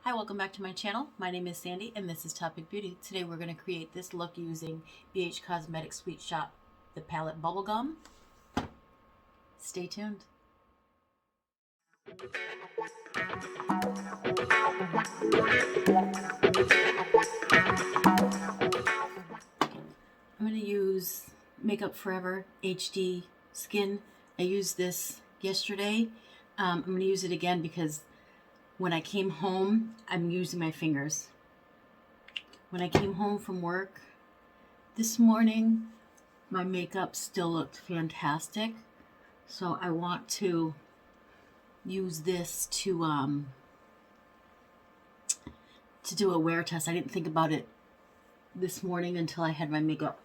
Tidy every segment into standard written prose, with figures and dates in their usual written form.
Hi, welcome back to my channel. My name is Sandy and this is Topic Beauty. Today we're going to create this look using BH Cosmetics Sweet Shop, the palette Bubblegum. Stay tuned. I'm going to use Makeup Forever HD Skin. I used this yesterday. I'm going to use it again because when I came home, I'm using my fingers. When I came home from work this morning, my makeup still looked fantastic. So I want to use this to do a wear test. I didn't think about it this morning until I had my makeup,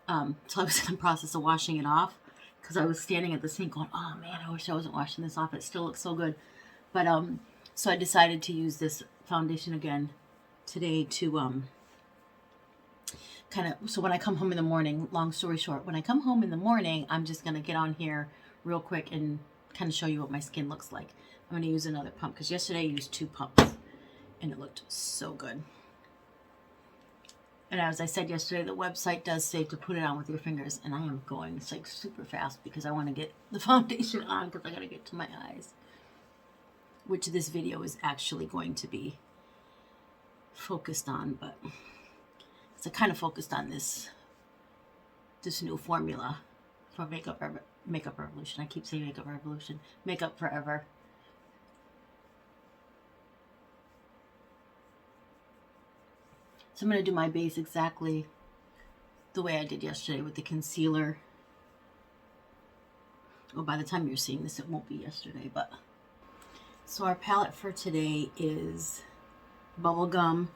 until I was in the process of washing it off, because I was standing at the sink going, oh man, I wish I wasn't washing this off. It still looks so good. But so I decided to use this foundation again today to kind of, so when I come home in the morning, long story short, when I come home in the morning, I'm just going to get on here real quick and kind of show you what my skin looks like. I'm going to use another pump because yesterday I used 2 pumps and it looked so good. And as I said yesterday, the website does say to put it on with your fingers, and I am going like super fast because I want to get the foundation on because I got to get to my eyes, which this video is actually going to be focused on, but it's kind of focused on this new formula for Makeup Revolution. I keep saying Makeup Revolution. Makeup Forever. So I'm going to do my base exactly the way I did yesterday with the concealer. Well, by the time you're seeing this, it won't be yesterday, but... So our palette for today is Bubblegum.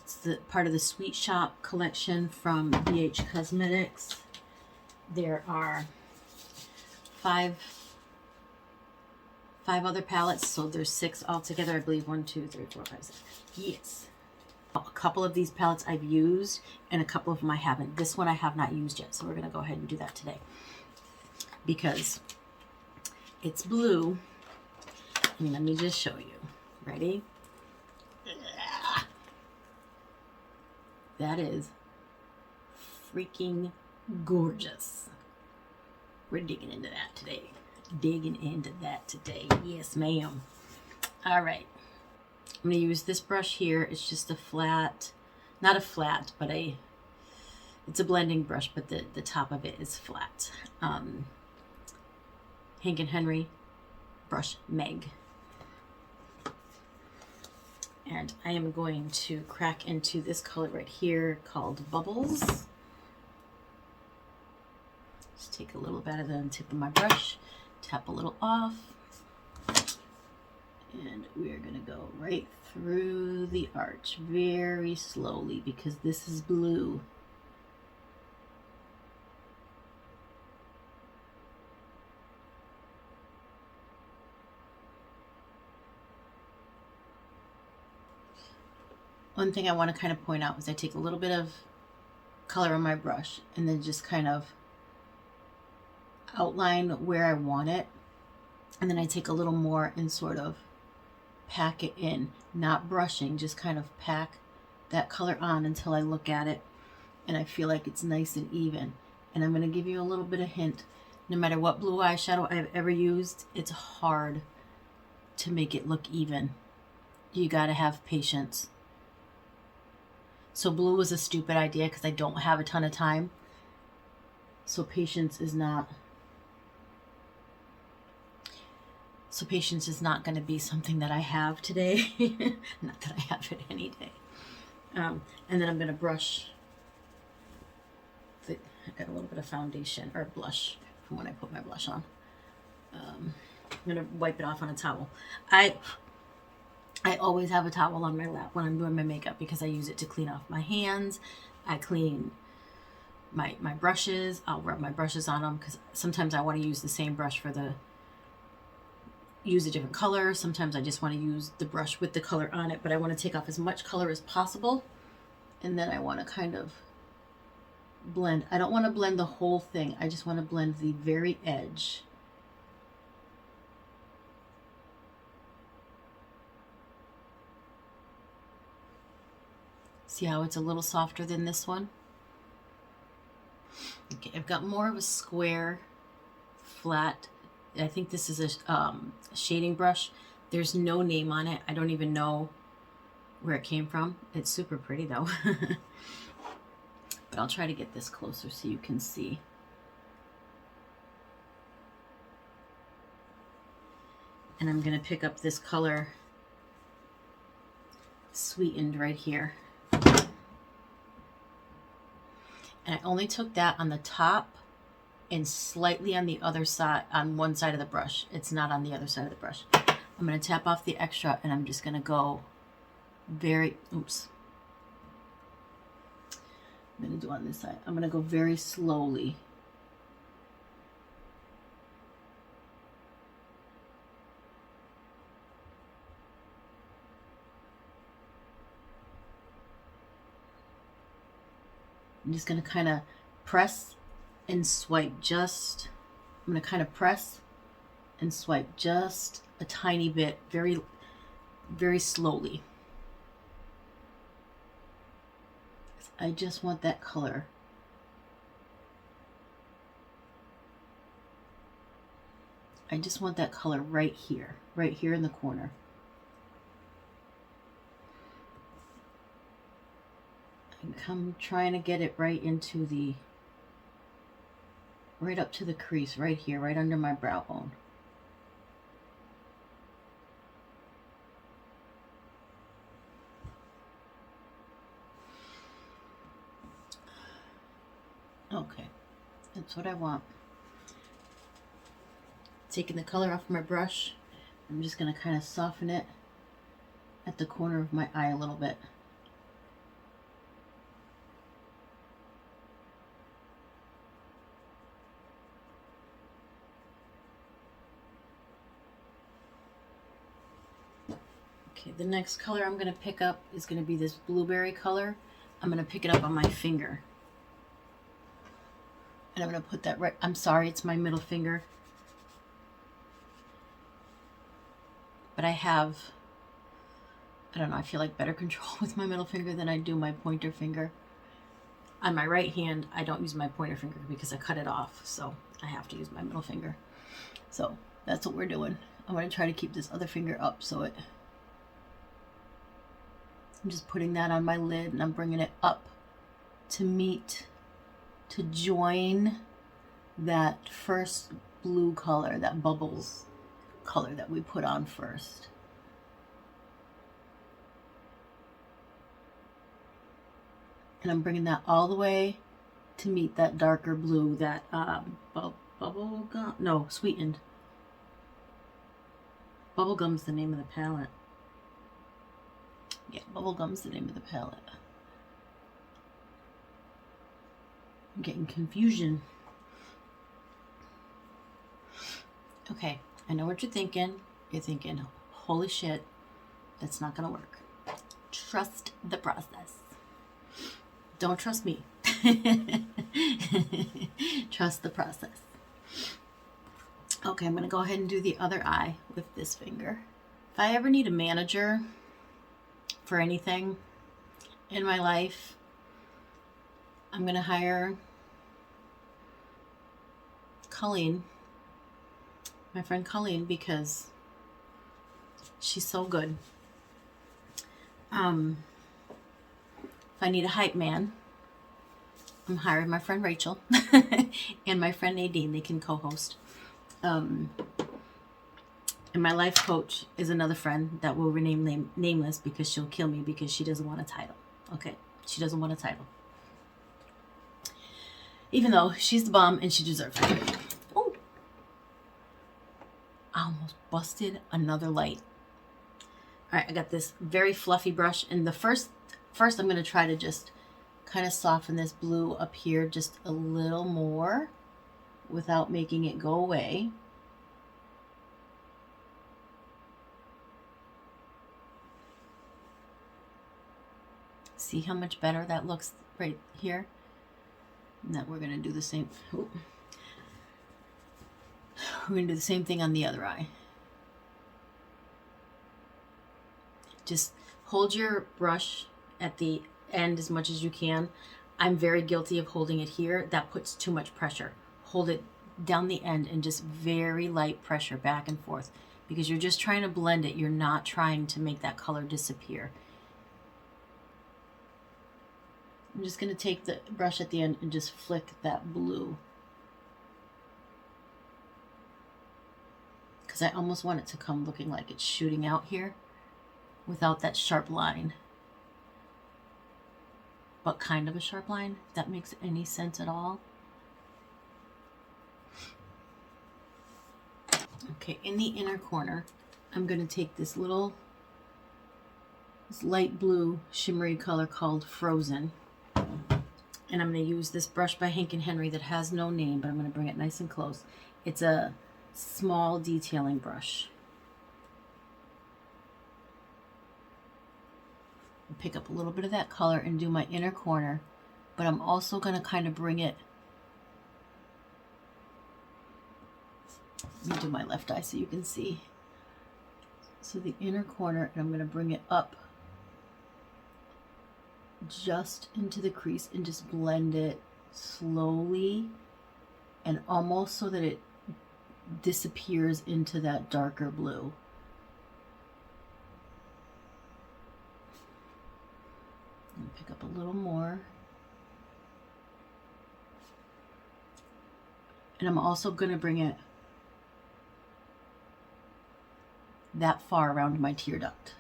It's the part of the Sweet Shop collection from BH Cosmetics. There are five other palettes, so there's 6 altogether, I believe. 1, 2, 3, 4, 5, 6. Yes. A couple of these palettes I've used, and a couple of them I haven't. This one I have not used yet, so we're going to go ahead and do that today because it's blue. And let me just show you. Ready? That is freaking gorgeous. We're digging into that today. Yes, ma'am. All right. I'm going to use this brush here. It's just a flat, not a flat, but it's a blending brush, but the top of it is flat. Hank and Henry brush Meg. And I am going to crack into this color right here called Bubbles. Just take a little bit of the tip of my brush, tap a little off, and we're going to go right through the arch very slowly because this is blue. One thing I want to kind of point out is I take a little bit of color on my brush and then just kind of outline where I want it. And then I take a little more and sort of pack it in, not brushing, just kind of pack that color on until I look at it and I feel like it's nice and even. And I'm going to give you a little bit of hint. No matter what blue eyeshadow I've ever used, it's hard to make it look even. You got to have patience. So blue was a stupid idea because I don't have a ton of time. So patience is not going to be something that I have today. Not that I have it any day. And then I'm going to brush. I got a little bit of foundation or blush from when I put my blush on. I'm going to wipe it off on a towel. I always have a towel on my lap when I'm doing my makeup because I use it to clean off my hands. I clean my brushes. I'll rub my brushes on them because sometimes I want to use the same brush use a different color. Sometimes I just want to use the brush with the color on it, but I want to take off as much color as possible. And then I want to kind of blend. I don't want to blend the whole thing. I just want to blend the very edge. See how it's a little softer than this one? Okay, I've got more of a square, flat. I think this is a shading brush. There's no name on it. I don't even know where it came from. It's super pretty though. But I'll try to get this closer so you can see. And I'm going to pick up this color Sweetened right here. And I only took that on the top and slightly on the other side, on one side of the brush. It's not on the other side of the brush. I'm going to tap off the extra and I'm just going to go very, oops. I'm going to do on this side. I'm going to go very slowly. I'm just going to kind of press and swipe just, I'm going to kind of press and swipe just a tiny bit, very, very slowly. I just want that color. I just want that color right here in the corner. I'm trying to get it right into the, right up to the crease, right here, right under my brow bone. Okay, that's what I want. Taking the color off my brush, I'm just going to kind of soften it at the corner of my eye a little bit. Okay, the next color I'm going to pick up is going to be this blueberry color. I'm going to pick it up on my finger. And I'm going to put that right, I'm sorry, it's my middle finger. But I have, I don't know, I feel like better control with my middle finger than I do my pointer finger. On my right hand, I don't use my pointer finger because I cut it off. So I have to use my middle finger. So that's what we're doing. I'm going to try to keep this other finger up so it, I'm just putting that on my lid and I'm bringing it up to meet, to join that first blue color, that bubbles color that we put on first. And I'm bringing that all the way to meet that darker blue, that bubble gum, no, Sweetened. Bubblegum's the name of the palette. Yeah, Bubblegum's the name of the palette. I'm getting confusion. Okay, I know what you're thinking. You're thinking, holy shit, that's not gonna work. Trust the process. Don't trust me. Trust the process. Okay, I'm gonna go ahead and do the other eye with this finger. If I ever need a manager for anything in my life, I'm gonna hire Colleen, my friend Colleen, because she's so good. If I need a hype man, I'm hiring my friend Rachel and my friend Nadine. They can co-host. And my life coach is another friend that will rename nameless because she'll kill me because she doesn't want a title. Okay, she doesn't want a title. Even though she's the bomb and she deserves it. Oh, I almost busted another light. All right, I got this very fluffy brush, and the first I'm going to try to just kind of soften this blue up here just a little more without making it go away. See how much better that looks right here? And that we're going to do the same. Ooh. We're going to do the same thing on the other eye. Just hold your brush at the end as much as you can. I'm very guilty of holding it here. That puts too much pressure. Hold it down the end and just very light pressure back and forth, because you're just trying to blend it. You're not trying to make that color disappear. I'm just going to take the brush at the end and just flick that blue, because I almost want it to come looking like it's shooting out here without that sharp line, but kind of a sharp line, if that makes any sense at all. Okay, in the inner corner, I'm going to take this light blue shimmery color called Frozen. And I'm going to use this brush by Hank and Henry that has no name, but I'm going to bring it nice and close. It's a small detailing brush. Pick up a little bit of that color and do my inner corner, but I'm also going to kind of bring it. Let me do my left eye so you can see. So the inner corner, and I'm going to bring it up just into the crease and just blend it slowly and almost so that it disappears into that darker blue. And pick up a little more. And I'm also going to bring it that far around my tear duct.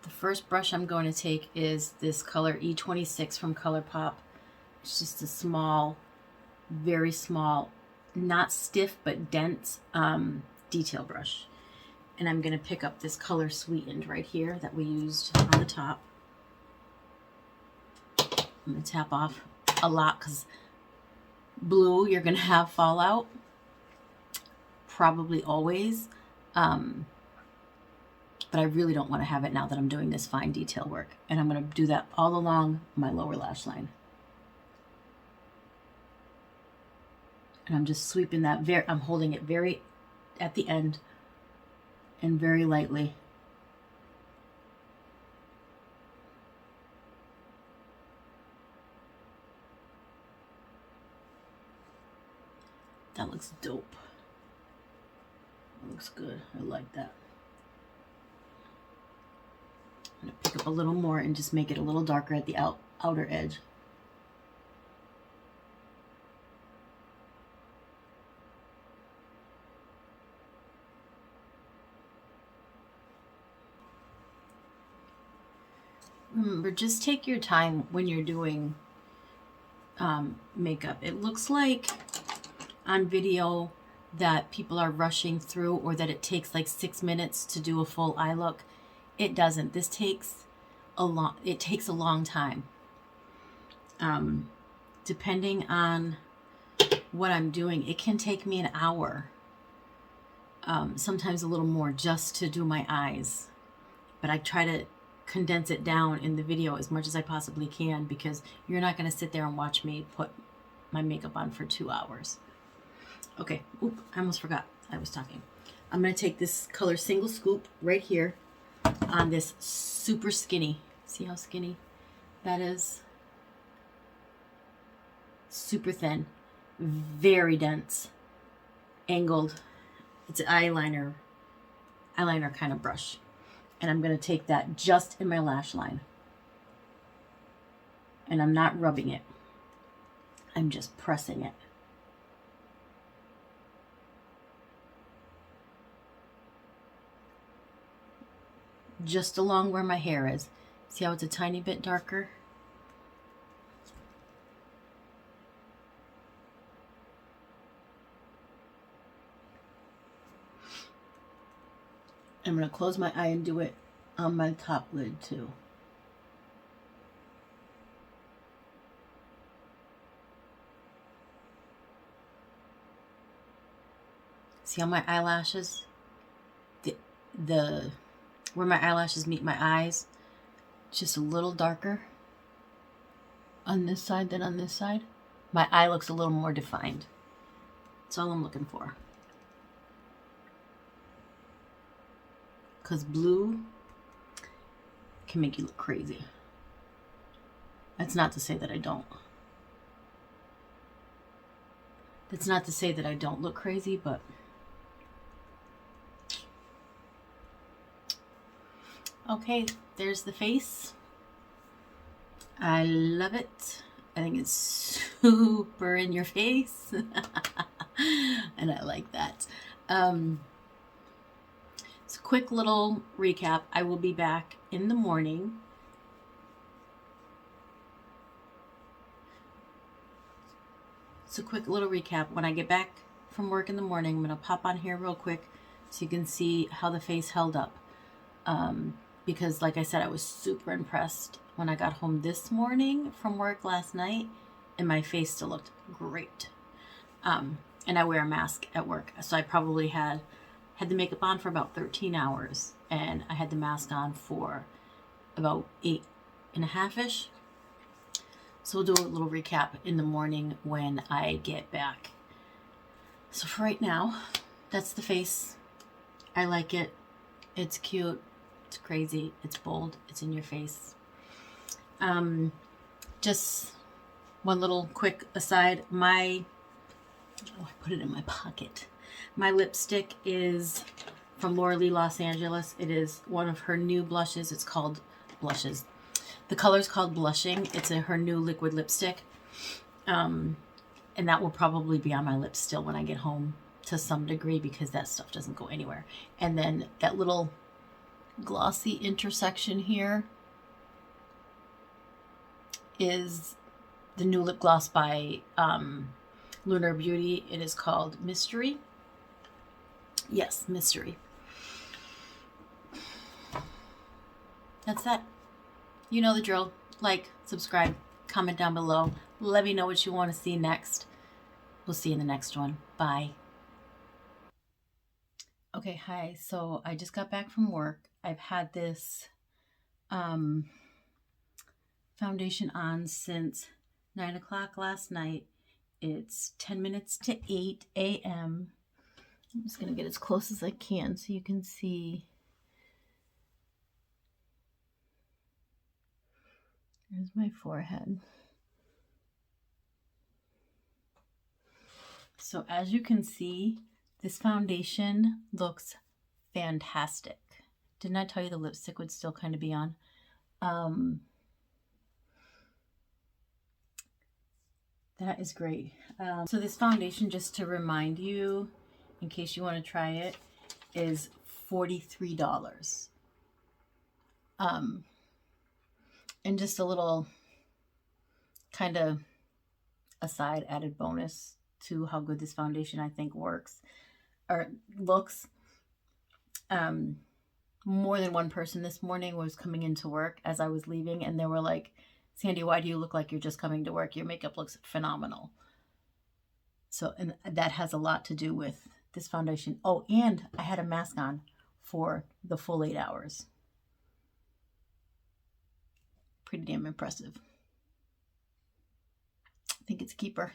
The first brush I'm going to take is this color E26 from ColourPop. It's just a small, very small, not stiff but dense detail brush. And I'm going to pick up this color Sweetened right here that we used on the top. I'm going to tap off a lot because blue you're going to have fallout, probably always. But I really don't want to have it now that I'm doing this fine detail work. And I'm going to do that all along my lower lash line. And I'm just sweeping that, I'm holding it very at the end and very lightly. That looks dope. That looks good. I like that. I'm going to pick up a little more and just make it a little darker at the outer edge. Remember, just take your time when you're doing makeup. It looks like on video that people are rushing through, or that it takes like 6 minutes to do a full eye look. It doesn't. This takes it takes a long time. Depending on what I'm doing, it can take me an hour. Sometimes a little more just to do my eyes. But I try to condense it down in the video as much as I possibly can, because you're not going to sit there and watch me put my makeup on for 2 hours. Okay, oop, I almost forgot I was talking. I'm going to take this color Single Scoop right here on this super skinny. See how skinny that is? Super thin, very dense, angled. It's an eyeliner kind of brush. And I'm going to take that just in my lash line. And I'm not rubbing it. I'm just pressing it. Just along where my hair is. See how it's a tiny bit darker? I'm going to close my eye and do it on my top lid too. See how my eyelashes, where my eyelashes meet my eyes, just a little darker on this side than on this side. My eye looks a little more defined. That's all I'm looking for. because blue can make you look crazy. That's not to say that I don't. That's not to say that I don't look crazy, but okay, there's the face. I love it. I think it's super in your face. And I like that. So quick little recap. I will be back in the morning. So quick little recap. When I get back from work in the morning, I'm going to pop on here real quick so you can see how the face held up. Because like I said, I was super impressed when I got home this morning from work last night, and my face still looked great. And I wear a mask at work, so I probably had the makeup on for about 13 hours, and I had the mask on for about 8.5-ish. So we'll do a little recap in the morning when I get back. So for right now, that's the face. I like it. It's cute. It's crazy. It's bold. It's in your face. Just one little quick aside. I put it in my pocket. My lipstick is from Laura Lee Los Angeles. It is one of her new blushes. It's called Blushes. The color's called Blushing. It's her new liquid lipstick. And that will probably be on my lips still when I get home to some degree, because that stuff doesn't go anywhere. And then that little glossy intersection here is the new lip gloss by Lunar Beauty. It is called Mystery. Yes, Mystery. That's that. You know the drill. Like, subscribe, comment down below. Let me know what you want to see next. We'll see you in the next one. Bye. Okay, hi. So I just got back from work. I've had this foundation on since 9 o'clock last night. It's 10 minutes to 8 a.m. I'm just going to get as close as I can so you can see. There's my forehead. So as you can see, this foundation looks fantastic. Didn't I tell you the lipstick would still kind of be on? That is great. So this foundation, just to remind you, in case you want to try it, is $43. And just a little kind of aside added bonus to how good this foundation I think works or looks. More than one person this morning was coming into work as I was leaving, and they were like, Sandy, why do you look like you're just coming to work? Your makeup looks phenomenal. So, and that has a lot to do with this foundation. Oh, and I had a mask on for the full 8 hours. Pretty damn impressive. I think it's a keeper.